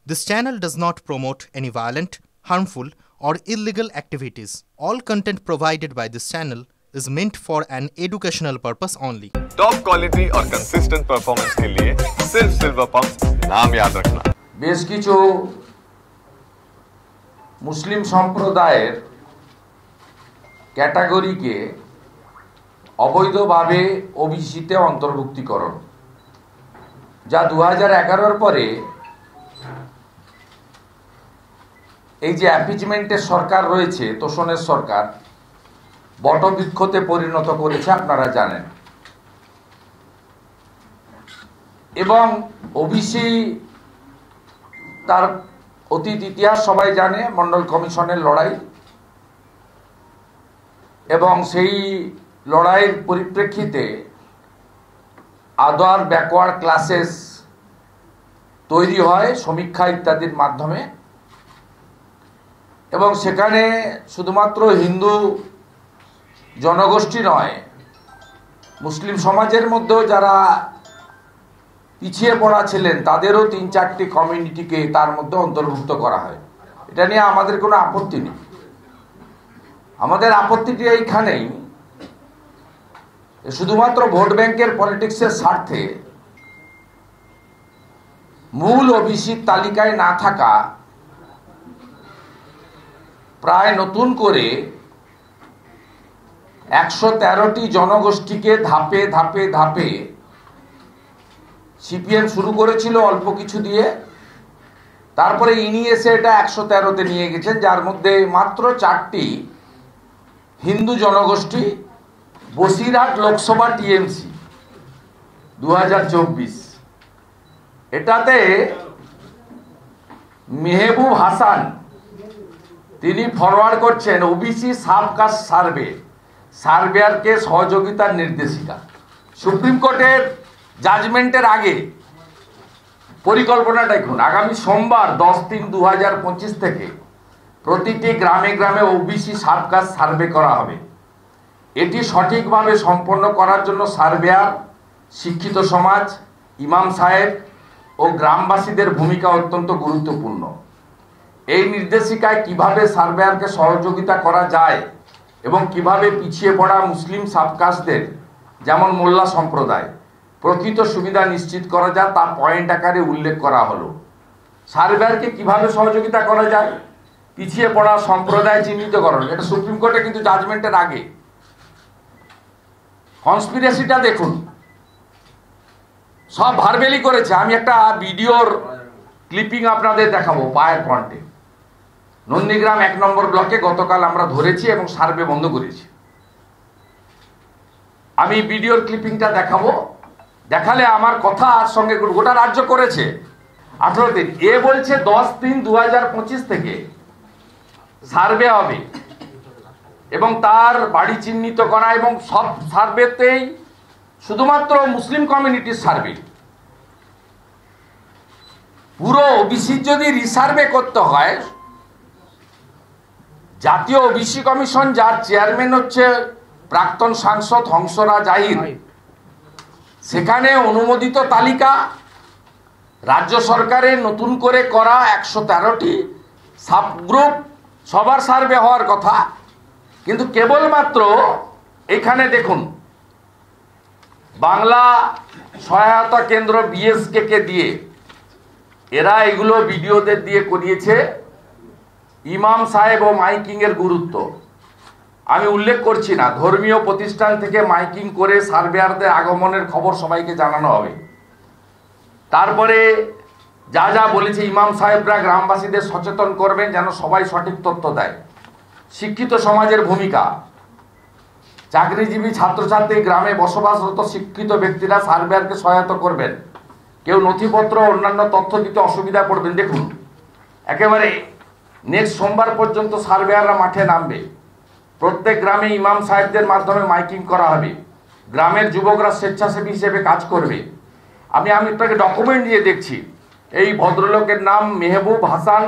This channel does not promote any violent, harmful, or illegal activities. All content provided by this channel is meant for an educational purpose only. Top quality और consistent performance के लिए सिर्फ silver pump नाम याद रखना। बेश किछु मुस्लिम सम्प्रदायेर ক্যাটাগরিকে অবৈধভাবে ওবিসিতে অন্তর্ভুক্তিকরণ, যা 2011 পরে এই যে অ্যাপিজমেন্টের সরকার রয়েছে, তোষণের সরকার, বটবৃক্ষতে পরিণত করেছে আপনারা জানেন। এবং ওবিসি তার অতীত ইতিহাস সবাই জানে, মন্ডল কমিশনের লড়াই, এবং সেই লড়াইয়ের পরিপ্রেক্ষিতে আদার ব্যাকওয়ার্ড ক্লাসেস তৈরি হয় সমীক্ষা ইত্যাদির মাধ্যমে, এবং সেখানে শুধুমাত্র হিন্দু জনগোষ্ঠী নয়, মুসলিম সমাজের মধ্যেও যারা পিছিয়ে পড়া ছিলেন তাদেরও 3-4টি কমিউনিটিকে তার মধ্যে অন্তর্ভুক্ত করা হয়। এটা নিয়ে আমাদের কোনো আপত্তি নেই। আমাদের আপত্তিটি এইখানেই, শুধুমাত্র ভোট ব্যাংকের পলিটিক্সের স্বার্থে মূল ওবিসির তালিকায় না থাকা প্রায় নতুন করে 113টি জনগোষ্ঠীকে ধাপে ধাপে ধাপে সিপিএম শুরু করেছিল অল্প কিছু দিয়ে, তারপরে ইনি এসে এটা 113তে নিয়ে গেছেন, যার মধ্যে মাত্র 4টি হিন্দু জনগোষ্ঠী, বসিরহাট লোকসভা টিএমসি 2024। এটাতে মেহবুব হাসান তিনি ফরওয়ার্ড করছেন ওবিসি সাবকাস্ট সার্ভেয়ারকে সহযোগিতার নির্দেশিকা। সুপ্রিম কোর্টের জাজমেন্টের আগে পরিকল্পনাটা দেখুন, আগামী সোমবার 10/3/2025 থেকে প্রতিটি গ্রামে গ্রামে ওবিসি সাবকাস্ট সার্ভে করা হবে। এটি সঠিকভাবে সম্পন্ন করার জন্য সার্ভেয়ার, শিক্ষিত সমাজ, ইমাম সাহেব ও গ্রামবাসীদের ভূমিকা অত্যন্ত গুরুত্বপূর্ণ। এই নির্দেশিকায় কিভাবে সার্ভেয়ারকে সহযোগিতা করা যায় এবং কিভাবে পিছিয়ে পড়া মুসলিম সাবকাস্টদের, যেমন মোল্লা সম্প্রদায়, প্রকৃত সুবিধা নিশ্চিত করা যায় তা পয়েন্ট আকারে উল্লেখ করা হলো। সার্ভেয়ারকে কিভাবে সহযোগিতা করা যায়, পিছিয়ে পড়া সম্প্রদায় চিহ্নিতকরণ, এটা সুপ্রিম কোর্টে কিন্তু জাজমেন্টের আগে। কনস্পিরেসিটা দেখুন, সব ভারবেলি করেছে। আমি একটা ভিডিওর ক্লিপিং আপনাদের দেখাবো পায়ের ফ্রন্টে। নন্দীগ্রাম 1 নম্বর ব্লকে গতকাল আমরা ধরেছি এবং সার্ভে বন্ধ করেছি। আমি ভিডিওর ক্লিপিংটা দেখাবো, দেখালে আমার কথা আর সঙ্গে গোটা রাজ্য করেছে 18 দিন। এ বলছে 10/3/2025 থেকে সার্ভে হবে এবং তার বাড়ি চিহ্নিত করা, এবং সব সার্ভেতেই শুধুমাত্র মুসলিম কমিউনিটির সার্ভে। পুরো ওবিসি যদি রিসার্ভে করতে হয়, জাতীয় ওবিসি কমিশন, যার চেয়ারম্যান হচ্ছে প্রাক্তন সাংসদ হংসরাজ জাহির, সেখানে অনুমোদিত তালিকা, রাজ্য সরকারের নতুন করে করা 113টি সাবগ্রুপ, সবার সার্ভে হওয়ার কথা। কিন্তু কেবলমাত্র এখানে দেখুন, বাংলা সহায়তা কেন্দ্র বিএসকে দিয়ে এরা এগুলো ভিডিওদের দিয়ে করিয়েছে। ইমাম সাহেব ও মাইকিং এর গুরুত্ব আমি উল্লেখ করছি না। ধর্মীয় প্রতিষ্ঠান থেকে মাইকিং করে সার্ভেয়ারদের আগমনের খবর সবাইকে জানানো হবে। তারপরে যা যা বলেছে, ইমাম সাহেবরা গ্রামবাসীদের সচেতন করবেন যেন সবাই সঠিক তথ্য দেয়। শিক্ষিত সমাজের ভূমিকা, চাকরিজীবী ছাত্রছাত্রী, গ্রামে বসবাসরত শিক্ষিত ব্যক্তিরা সার্ভেয়ারকে সহায়তা করবেন। কেউ নথিপত্র অন্যান্য তথ্য দিতে অসুবিধা পড়বেন। দেখুন, একেবারে নেক্সট সোমবার পর্যন্ত সার্ভেয়াররা মাঠে নামবে। প্রত্যেক গ্রামে ইমাম সাহেবদের মাধ্যমে মাইকিং করা হবে। গ্রামের যুবকরা স্বেচ্ছাসেবী হিসেবে কাজ করবে। আমি আপনাকে ডকুমেন্ট দিয়ে দেখছি। এই ভদ্রলোকের নাম মেহবুব হাসান,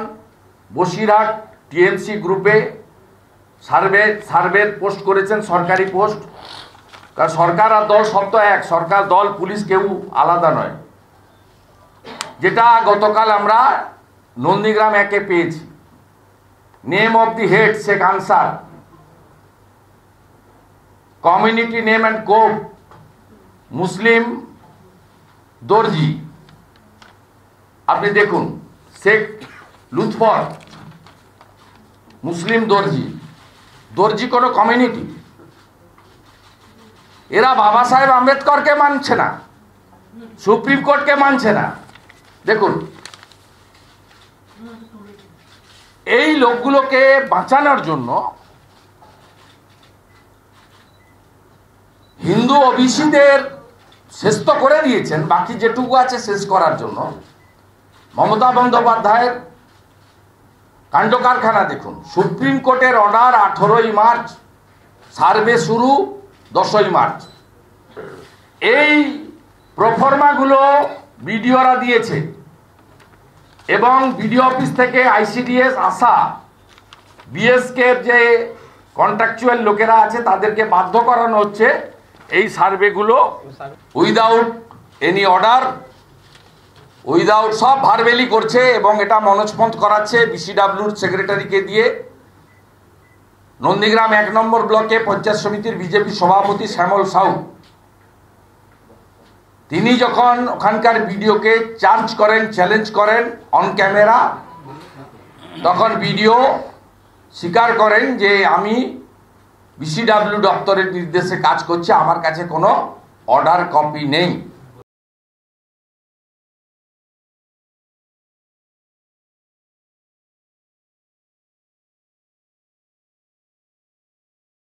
বসিরহাট টিএমসি গ্রুপে সার্ভের পোস্ট করেছেন, সরকারি পোস্ট। কারণ সরকার আর দল সব তো এক, সরকার, দল, পুলিশ কেউ আলাদা নয়। যেটা গতকাল আমরা নন্দীগ্রাম 1-এ পেয়েছি। Name of the head Sheikh Ansar, community name and code Muslim দর্জি। আপনি দেখুন, শেখ লুৎফর মুসলিম দর্জি। দর্জি কোনো কমিউনিটি? এরা বাবা সাহেব আম্বেদকরকে মানছে না, সুপ্রিম কোর্টকে মানছে না। দেখুন, এই লোকগুলোকে বাঁচানোর জন্য হিন্দু ওবিসিদের শেষ তো করে দিয়েছেন, বাকি যেটুকু আছে শেষ করার জন্য মমতা বন্দ্যোপাধ্যায়ের কাণ্ড কারখানা দেখুন। সুপ্রিম কোর্টের অর্ডার 18ই মার্চ, সার্ভে শুরু 10ই মার্চ। এই প্রফর্মাগুলো বিডিওরা দিয়েছে এবং বিডিও অফিস থেকে আইসিডিএস আসা বিএসকে যে কন্ট্রাকচুয়াল লোকেরা আছে তাদেরকে বাধ্য করানো হচ্ছে এই সার্ভেগুলো উইদাউট এনি অর্ডার, উইদাউট, সব ভারবেলি করছে এবং এটা মনোজপন্থ করাচ্ছে বিসিডাব্লিউর সেক্রেটারিকে দিয়ে। নন্দীগ্রাম 1 নম্বর ব্লকে পঞ্চায়েত সমিতির বিজেপি সভাপতি শ্যামল সাউ, তিনি যখন ওখানকার বিডিওকে চার্জ করেন, চ্যালেঞ্জ করেন অন ক্যামেরা, তখন বিডিও স্বীকার করেন যে আমি বিসিডাব্লিউ দপ্তরের নির্দেশে কাজ করছি, আমার কাছে কোনো অর্ডার কপি নেই।